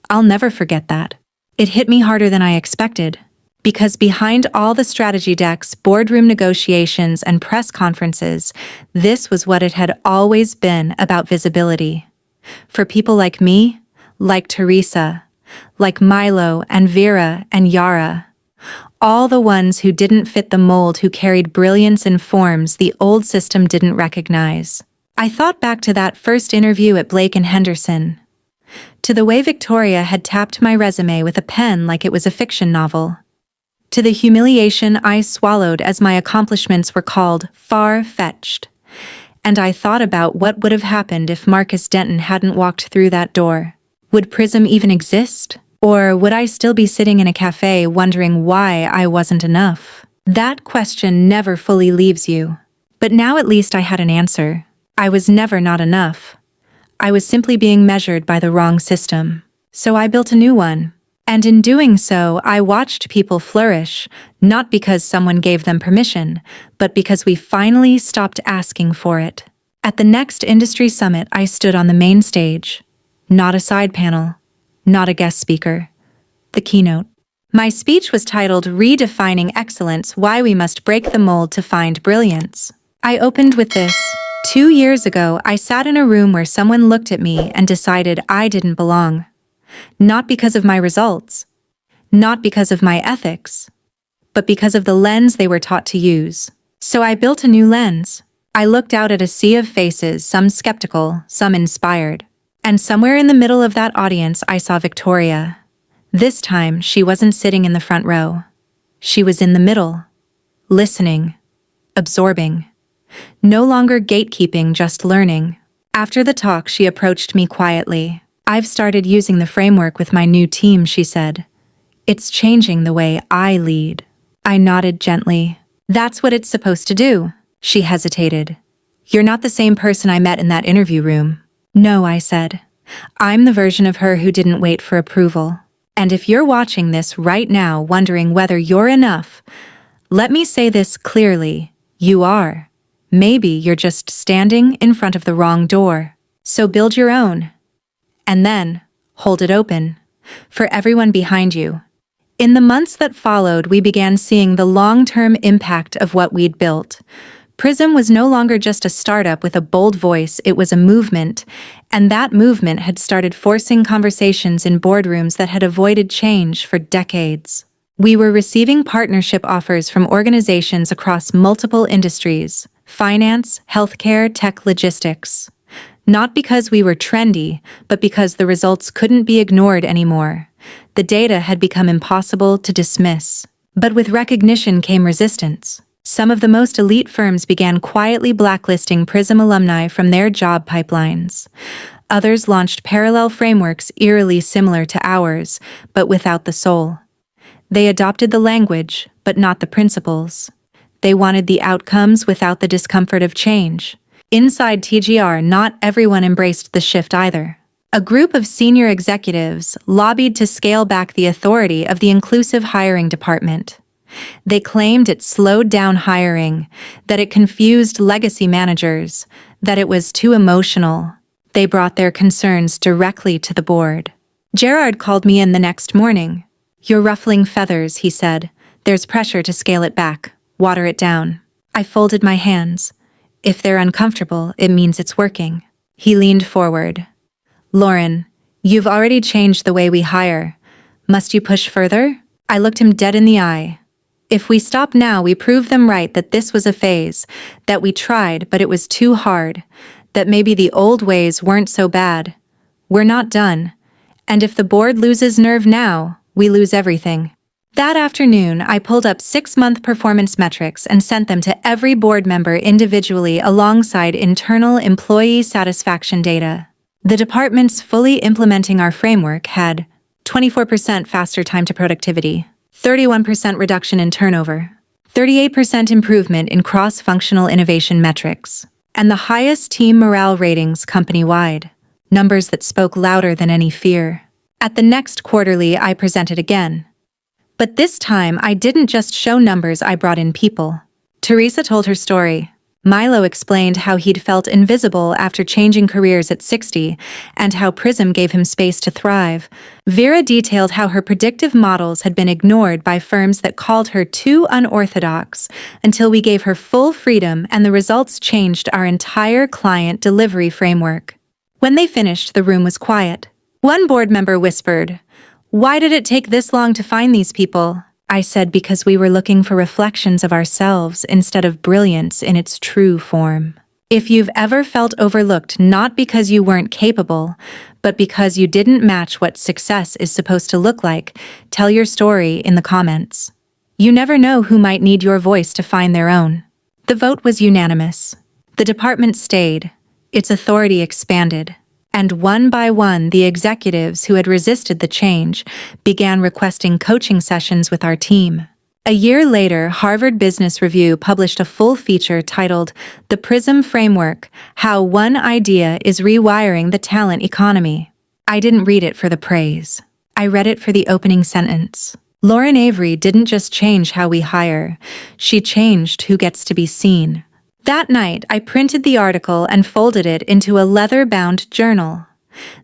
I'll never forget that. It hit me harder than I expected. Because behind all the strategy decks, boardroom negotiations, and press conferences, this was what it had always been about: visibility. For people like me, like Teresa, like Milo and Vera and Yara. All the ones who didn't fit the mold, who carried brilliance in forms the old system didn't recognize. I thought back to that first interview at Blake and Henderson. To the way Victoria had tapped my resume with a pen like it was a fiction novel. To the humiliation I swallowed as my accomplishments were called far-fetched. and I thought about what would have happened if Marcus Denton hadn't walked through that door. Would Prism even exist? Or would I still be sitting in a cafe wondering why I wasn't enough? That question never fully leaves you. But now at least I had an answer. I was never not enough. I was simply being measured by the wrong system. So I built a new one. And in doing so, I watched people flourish, not because someone gave them permission, but because we finally stopped asking for it. At the next industry summit, I stood on the main stage. Not a side panel. Not a guest speaker. The keynote. My speech was titled Redefining Excellence: Why We Must Break the Mold to Find Brilliance. I opened with this. 2 years ago, I sat in a room where someone looked at me and decided I didn't belong. Not because of my results, not because of my ethics, but because of the lens they were taught to use. So I built a new lens. I looked out at a sea of faces, some skeptical, some inspired. And somewhere in the middle of that audience, I saw Victoria. This time, she wasn't sitting in the front row. She was in the middle, listening, absorbing. No longer gatekeeping, just learning. After the talk, she approached me quietly. I've started using the framework with my new team, she said. It's changing the way I lead. I nodded gently. That's what it's supposed to do. She hesitated. You're not the same person I met in that interview room. No, I said. I'm the version of her who didn't wait for approval. And if you're watching this right now wondering whether you're enough, let me say this clearly. You are. Maybe you're just standing in front of the wrong door. So build your own. And then, hold it open. For everyone behind you. In the months that followed, we began seeing the long-term impact of what we'd built. Prism was no longer just a startup with a bold voice, it was a movement. And that movement had started forcing conversations in boardrooms that had avoided change for decades. We were receiving partnership offers from organizations across multiple industries. Finance, healthcare, tech, logistics. Not because we were trendy, but because the results couldn't be ignored anymore. The data had become impossible to dismiss. But with recognition came resistance. Some of the most elite firms began quietly blacklisting Prism alumni from their job pipelines. Others launched parallel frameworks eerily similar to ours, but without the soul. They adopted the language, but not the principles. They wanted the outcomes without the discomfort of change. Inside TGR, not everyone embraced the shift either. A group of senior executives lobbied to scale back the authority of the inclusive hiring department. They claimed it slowed down hiring, that it confused legacy managers, that it was too emotional. They brought their concerns directly to the board. Gerard called me in the next morning. You're ruffling feathers, he said. There's pressure to scale it back. Water it down. I folded my hands. If they're uncomfortable, it means it's working. He leaned forward. Lauren, you've already changed the way we hire. Must you push further? I looked him dead in the eye. If we stop now, we prove them right that this was a phase, that we tried, but it was too hard, that maybe the old ways weren't so bad. We're not done. And if the board loses nerve now, we lose everything. That afternoon, I pulled up 6-month performance metrics and sent them to every board member individually alongside internal employee satisfaction data. The departments fully implementing our framework had 24% faster time to productivity, 31% reduction in turnover, 38% improvement in cross-functional innovation metrics, and the highest team morale ratings company-wide, numbers that spoke louder than any fear. At the next quarterly, I presented again. But this time, I didn't just show numbers, I brought in people. Teresa told her story. Milo explained how he'd felt invisible after changing careers at 60 and how Prism gave him space to thrive. Vera detailed how her predictive models had been ignored by firms that called her too unorthodox until we gave her full freedom, and the results changed our entire client delivery framework. When they finished, the room was quiet. One board member whispered, "Why did it take this long to find these people?" I said, because we were looking for reflections of ourselves instead of brilliance in its true form. If you've ever felt overlooked, not because you weren't capable, but because you didn't match what success is supposed to look like, tell your story in the comments. You never know who might need your voice to find their own. The vote was unanimous. The department stayed, its authority expanded, and one by one the executives who had resisted the change began requesting coaching sessions with our team. A year later, Harvard Business Review published a full feature titled The PRISM Framework: How One Idea is Rewiring the Talent Economy. I didn't read it for the praise. I read it for the opening sentence. Lauren Avery didn't just change how we hire, she changed who gets to be seen. That night, I printed the article and folded it into a leather-bound journal.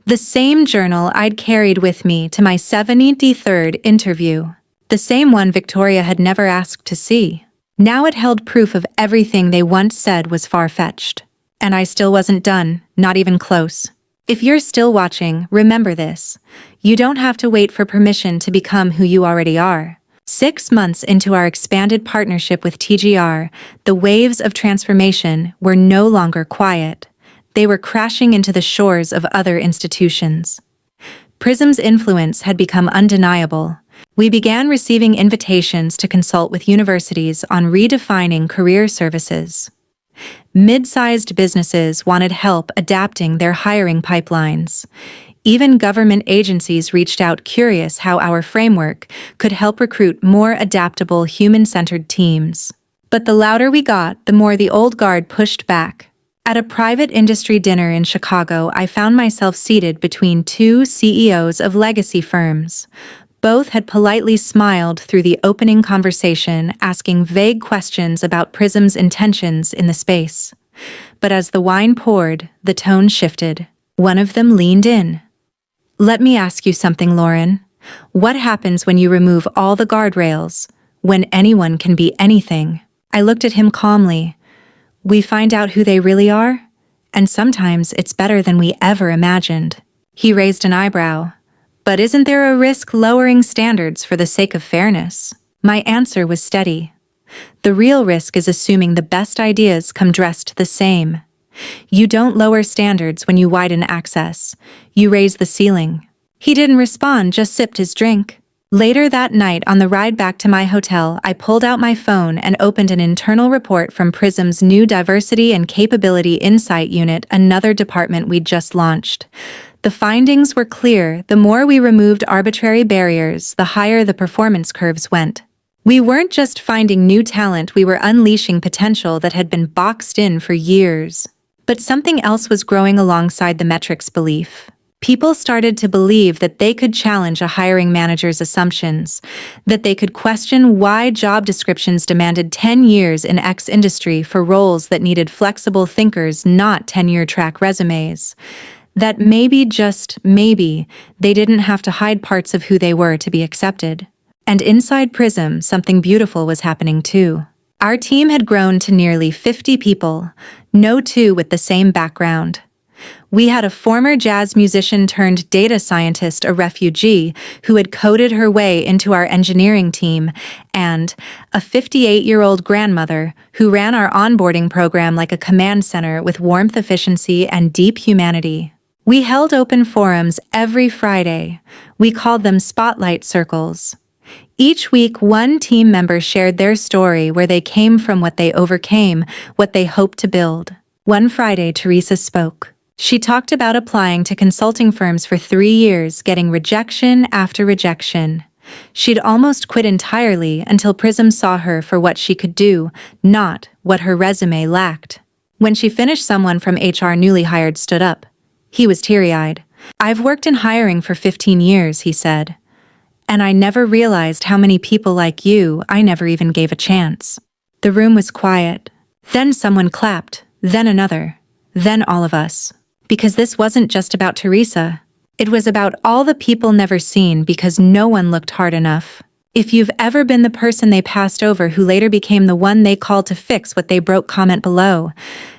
The same journal I'd carried with me to my 73rd interview. The same one Victoria had never asked to see. Now it held proof of everything they once said was far-fetched. And I still wasn't done, not even close. If you're still watching, remember this. You don't have to wait for permission to become who you already are. 6 months into our expanded partnership with TGR, the waves of transformation were no longer quiet. They were crashing into the shores of other institutions. PRISM's influence had become undeniable. We began receiving invitations to consult with universities on redefining career services. Mid-sized businesses wanted help adapting their hiring pipelines. Even government agencies reached out curious how our framework could help recruit more adaptable, human-centered teams. But the louder we got, the more the old guard pushed back. At a private industry dinner in Chicago, I found myself seated between two CEOs of legacy firms. Both had politely smiled through the opening conversation, asking vague questions about PRISM's intentions in the space. But as the wine poured, the tone shifted. One of them leaned in. "Let me ask you something, Lauren. What happens when you remove all the guardrails, when anyone can be anything?" I looked at him calmly. "We find out who they really are, and sometimes it's better than we ever imagined." He raised an eyebrow. "But isn't there a risk lowering standards for the sake of fairness?" My answer was steady. "The real risk is assuming the best ideas come dressed the same. You don't lower standards when you widen access. You raise the ceiling." He didn't respond, just sipped his drink. Later that night, on the ride back to my hotel, I pulled out my phone and opened an internal report from PRISM's new Diversity and Capability Insight Unit, another department we'd just launched. The findings were clear. The more we removed arbitrary barriers, the higher the performance curves went. We weren't just finding new talent, we were unleashing potential that had been boxed in for years. But something else was growing alongside the metrics belief. People started to believe that they could challenge a hiring manager's assumptions, that they could question why job descriptions demanded 10 years in X industry for roles that needed flexible thinkers, not tenure track resumes. That maybe, just maybe, they didn't have to hide parts of who they were to be accepted. And inside PRISM, something beautiful was happening too. Our team had grown to nearly 50 people, no two with the same background. We had a former jazz musician turned data scientist, a refugee who had coded her way into our engineering team, and a 58-year-old grandmother who ran our onboarding program like a command center with warmth, efficiency, and deep humanity. We held open forums every Friday. We called them spotlight circles. Each week, one team member shared their story, where they came from, what they overcame, what they hoped to build. One Friday, Teresa spoke. She talked about applying to consulting firms for 3 years, getting rejection after rejection. She'd almost quit entirely until PRISM saw her for what she could do, not what her resume lacked. When she finished, someone from HR, newly hired, stood up. He was teary-eyed. "I've worked in hiring for 15 years, he said. "And I never realized how many people like you I never even gave a chance." The room was quiet. Then someone clapped, then another, then all of us. Because this wasn't just about Teresa. It was about all the people never seen because no one looked hard enough. If you've ever been the person they passed over who later became the one they called to fix what they broke, comment below.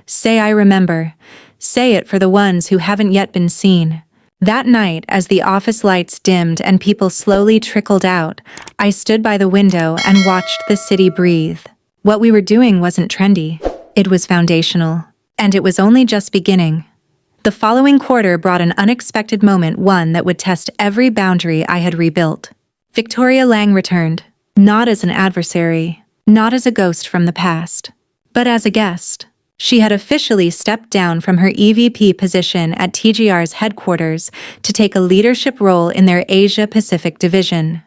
Say "I remember." Say it for the ones who haven't yet been seen. That night, as the office lights dimmed and people slowly trickled out, I stood by the window and watched the city breathe. What we were doing wasn't trendy. It was foundational. And it was only just beginning. The following quarter brought an unexpected moment, one that would test every boundary I had rebuilt. Victoria Lang returned, not as an adversary, not as a ghost from the past, but as a guest. She had officially stepped down from her EVP position at TGR's headquarters to take a leadership role in their Asia-Pacific division.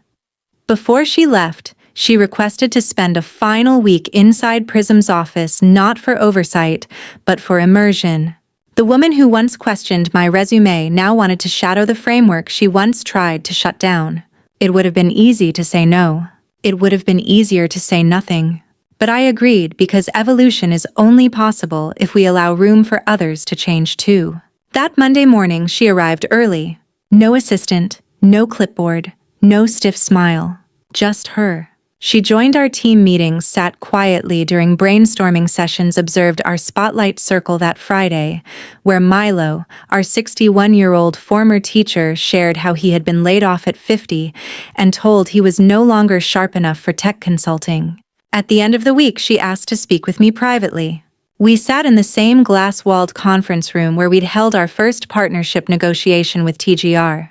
Before she left, she requested to spend a final week inside Prism's office not for oversight, but for immersion. The woman who once questioned my résumé now wanted to shadow the framework she once tried to shut down. It would have been easy to say no. It would have been easier to say nothing. But I agreed because evolution is only possible if we allow room for others to change too. That Monday morning she arrived early. No assistant, no clipboard, no stiff smile. Just her. She joined our team meetings, sat quietly during brainstorming sessions, observed our spotlight circle that Friday, where Milo, our 61-year-old former teacher, shared how he had been laid off at 50 and told he was no longer sharp enough for tech consulting. At the end of the week, she asked to speak with me privately. We sat in the same glass-walled conference room where we'd held our first partnership negotiation with TGR.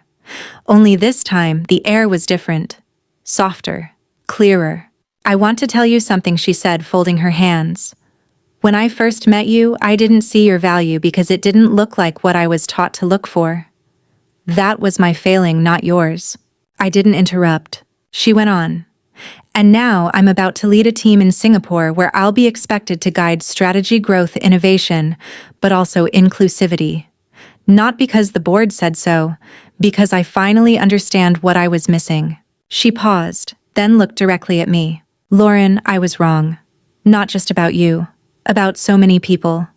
Only this time, the air was different. Softer. Clearer. "I want to tell you something," she said, folding her hands. "When I first met you, I didn't see your value because it didn't look like what I was taught to look for. That was my failing, not yours." I didn't interrupt. She went on. "And now I'm about to lead a team in Singapore where I'll be expected to guide strategy, growth, innovation, but also inclusivity. Not because the board said so, because I finally understand what I was missing." She paused, then looked directly at me. "Lauren, I was wrong. Not just about you. About so many people.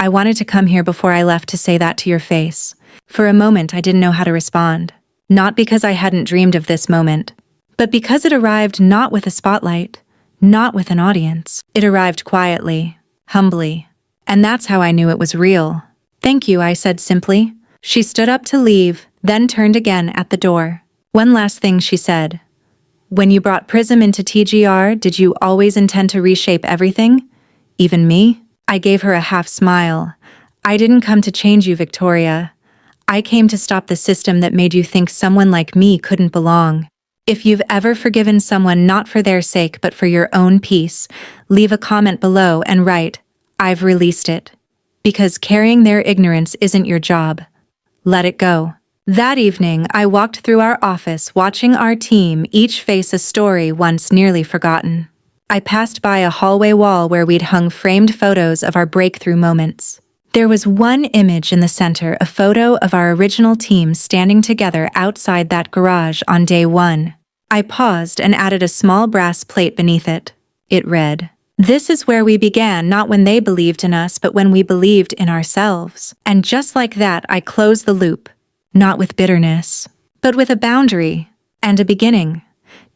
I wanted to come here before I left to say that to your face." For a moment I didn't know how to respond. Not because I hadn't dreamed of this moment, but because it arrived not with a spotlight, not with an audience. It arrived quietly, humbly. And that's how I knew it was real. "Thank you," I said simply. She stood up to leave, then turned again at the door. "One last thing," she said. "When you brought Prism into TGR, did you always intend to reshape everything? Even me?" I gave her a half smile. "I didn't come to change you, Victoria. I came to stop the system that made you think someone like me couldn't belong. If you've ever forgiven someone not for their sake but for your own peace, leave a comment below and write, 'I've released it.' Because carrying their ignorance isn't your job. Let it go." That evening, I walked through our office watching our team each face a story once nearly forgotten. I passed by a hallway wall where we'd hung framed photos of our breakthrough moments. There was one image in the center, a photo of our original team standing together outside that garage on day one. I paused and added a small brass plate beneath it. It read, "This is where we began, not when they believed in us, but when we believed in ourselves." And just like that, I closed the loop. Not with bitterness, but with a boundary and a beginning.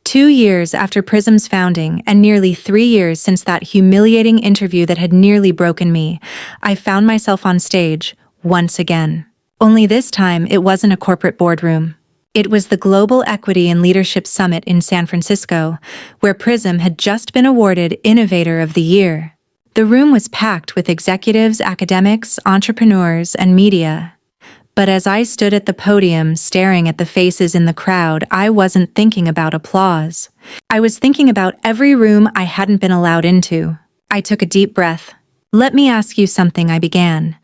2 years after Prism's founding and nearly 3 years since that humiliating interview that had nearly broken me, I found myself on stage once again. Only this time it wasn't a corporate boardroom. It was the Global Equity and Leadership Summit in San Francisco, where Prism had just been awarded Innovator of the Year. The room was packed with executives, academics, entrepreneurs, and media. But as I stood at the podium staring at the faces in the crowd, I wasn't thinking about applause. I was thinking about every room I hadn't been allowed into. I took a deep breath. "Let me ask you something," I began.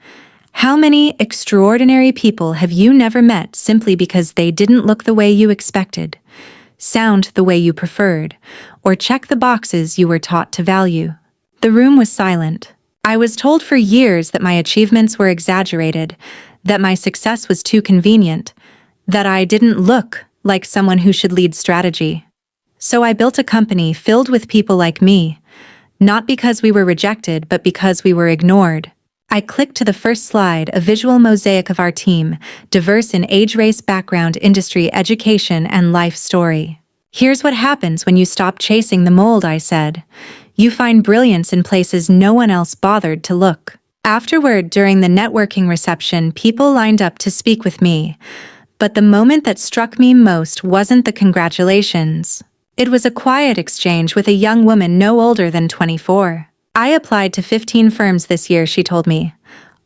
"How many extraordinary people have you never met simply because they didn't look the way you expected, sound the way you preferred, or check the boxes you were taught to value?" The room was silent. I was told for years that my achievements were exaggerated, that my success was too convenient, that I didn't look like someone who should lead strategy. So I built a company filled with people like me, not because we were rejected, but because we were ignored. I clicked to the first slide, a visual mosaic of our team, diverse in age, race, background, industry, education, and life story. "Here's what happens when you stop chasing the mold," I said. "You find brilliance in places no one else bothered to look." Afterward, during the networking reception, people lined up to speak with me. But the moment that struck me most wasn't the congratulations. It was a quiet exchange with a young woman no older than 24. "I applied to 15 firms this year," she told me.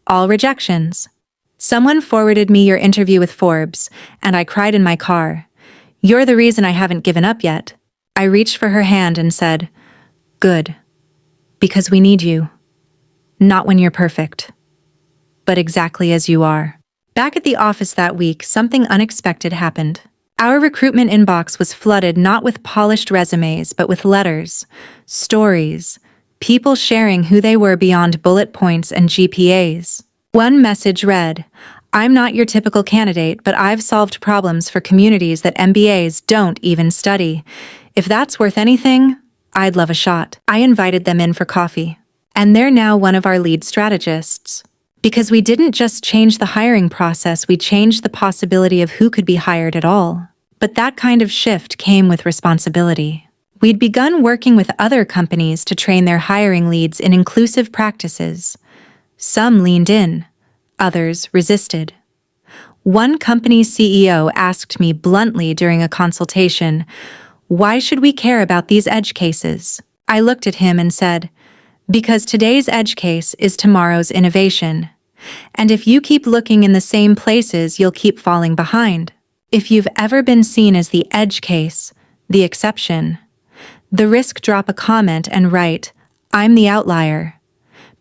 "All rejections. Someone forwarded me your interview with Forbes, and I cried in my car. You're the reason I haven't given up yet." I reached for her hand and said, "Good. Because we need you. Not when you're perfect, but exactly as you are. Back at the office that week, something unexpected happened. Our recruitment inbox was flooded not with polished resumes, but with letters, stories, people sharing who they were beyond bullet points and GPAs. One message read, "I'm not your typical candidate, but I've solved problems for communities that MBAs don't even study. If that's worth anything, I'd love a shot." I invited them in for coffee. And they're now one of our lead strategists. Because we didn't just change the hiring process, we changed the possibility of who could be hired at all. But that kind of shift came with responsibility. We'd begun working with other companies to train their hiring leads in inclusive practices. Some leaned in, others resisted. One company's CEO asked me bluntly during a consultation, "Why should we care about these edge cases?" I looked at him and said, "Because today's edge case is tomorrow's innovation. And if you keep looking in the same places, you'll keep falling behind. If you've ever been seen as the edge case, the exception, the risk drop a comment and write, 'I'm the outlier.'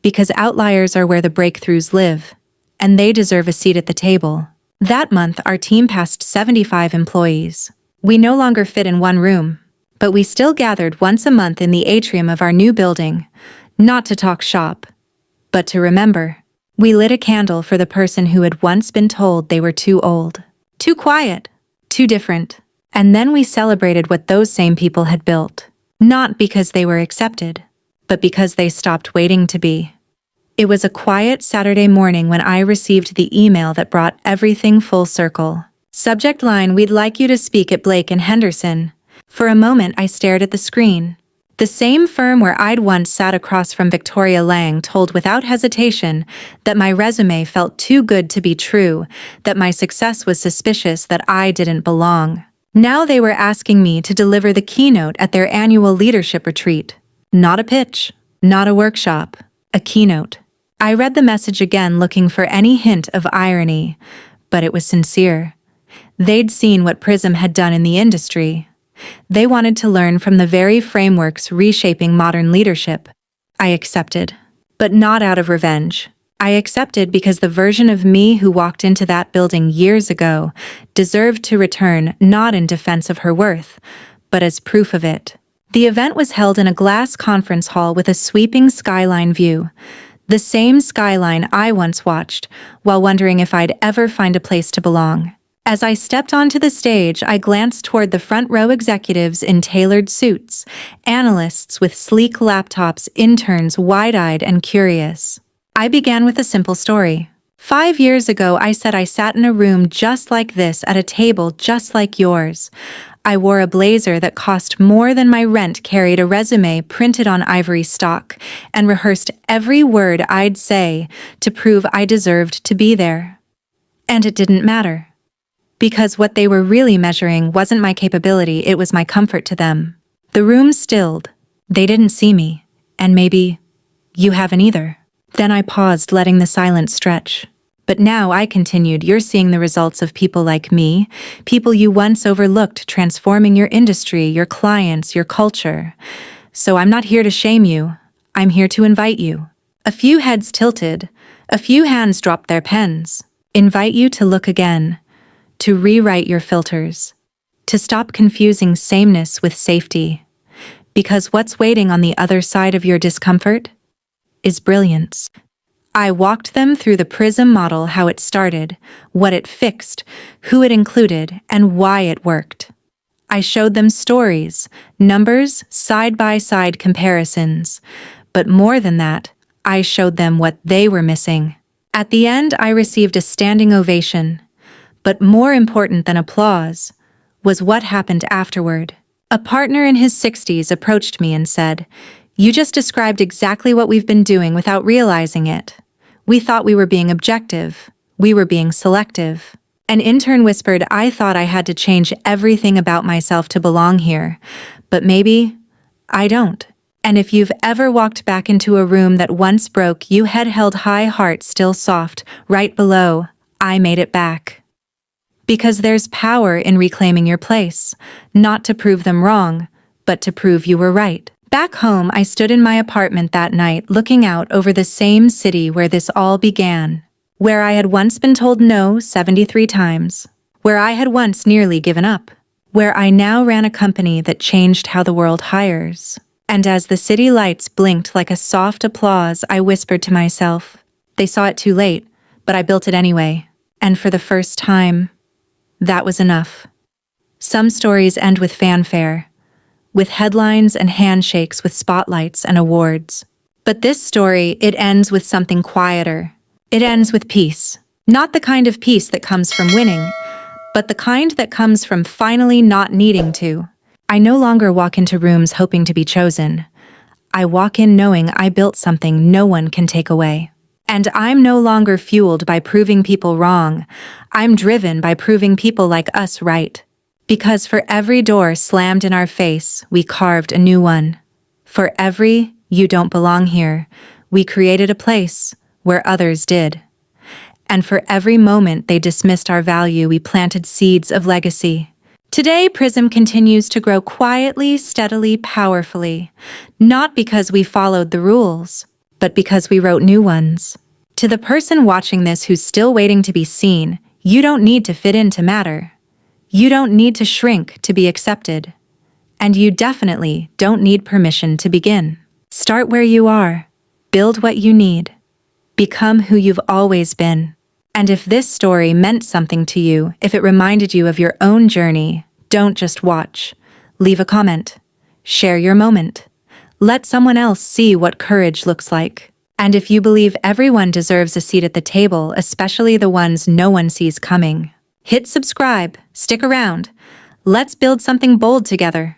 Because outliers are where the breakthroughs live, and they deserve a seat at the table." That month, our team passed 75 employees. We no longer fit in one room, but we still gathered once a month in the atrium of our new building, not to talk shop, but to remember. We lit a candle for the person who had once been told they were too old, too quiet, too different. And then we celebrated what those same people had built, not because they were accepted, but because they stopped waiting to be. It was a quiet Saturday morning when I received the email that brought everything full circle. Subject line, "We'd like you to speak at Blake and Henderson." For a moment I stared at the screen. The same firm where I'd once sat across from Victoria Lang told without hesitation that my resume felt too good to be true, that my success was suspicious, that I didn't belong. Now they were asking me to deliver the keynote at their annual leadership retreat. Not a pitch, not a workshop, a keynote. I read the message again, looking for any hint of irony, but it was sincere. They'd seen what Prism had done in the industry. They wanted to learn from the very frameworks reshaping modern leadership. I accepted, but not out of revenge. I accepted because the version of me who walked into that building years ago deserved to return, not in defense of her worth, but as proof of it. The event was held in a glass conference hall with a sweeping skyline view, the same skyline I once watched while wondering if I'd ever find a place to belong. As I stepped onto the stage, I glanced toward the front row: executives in tailored suits, analysts with sleek laptops, interns wide-eyed and curious. I began with a simple story. 5 years ago, I said I sat in a room just like this at a table just like yours. I wore a blazer that cost more than my rent, carried a resume printed on ivory stock, and rehearsed every word I'd say to prove I deserved to be there. And it didn't matter. Because what they were really measuring wasn't my capability, it was my comfort to them. The room stilled. They didn't see me. And maybe you haven't either. Then I paused, letting the silence stretch. But now, I continued, you're seeing the results of people like me, people you once overlooked, transforming your industry, your clients, your culture. So I'm not here to shame you. I'm here to invite you. A few heads tilted. A few hands dropped their pens. Invite you to look again. To rewrite your filters, to stop confusing sameness with safety, because what's waiting on the other side of your discomfort is brilliance. I walked them through the Prism model, how it started, what it fixed, who it included, and why it worked. I showed them stories, numbers, side-by-side comparisons, but more than that, I showed them what they were missing. At the end, I received a standing ovation. But more important than applause was what happened afterward. A partner in his 60s approached me and said, "You just described exactly what we've been doing without realizing it. We thought we were being objective. We were being selective." An intern whispered, "I thought I had to change everything about myself to belong here, but maybe I don't." And if you've ever walked back into a room that once broke you, head held high, heart still soft, right below, I made it back. Because there's power in reclaiming your place, not to prove them wrong, but to prove you were right. Back home, I stood in my apartment that night looking out over the same city where this all began, where I had once been told no 73 times, where I had once nearly given up, where I now ran a company that changed how the world hires. And as the city lights blinked like a soft applause, I whispered to myself, they saw it too late, but I built it anyway. And for the first time, that was enough. Some stories end with fanfare, with headlines and handshakes, with spotlights and awards. But this story, it ends with something quieter. It ends with peace. Not the kind of peace that comes from winning, but the kind that comes from finally not needing to. I no longer walk into rooms hoping to be chosen. I walk in knowing I built something no one can take away. And I'm no longer fueled by proving people wrong. I'm driven by proving people like us right. Because for every door slammed in our face, we carved a new one. For every "you don't belong here," we created a place where others did. And for every moment they dismissed our value, we planted seeds of legacy. Today, Prism continues to grow quietly, steadily, powerfully. Not because we followed the rules, but because we wrote new ones. To the person watching this who's still waiting to be seen, you don't need to fit in to matter. You don't need to shrink to be accepted. And you definitely don't need permission to begin. Start where you are. Build what you need. Become who you've always been. And if this story meant something to you, if it reminded you of your own journey, don't just watch. Leave a comment. Share your moment. Let someone else see what courage looks like. And if you believe everyone deserves a seat at the table, especially the ones no one sees coming, hit subscribe, stick around. Let's build something bold together.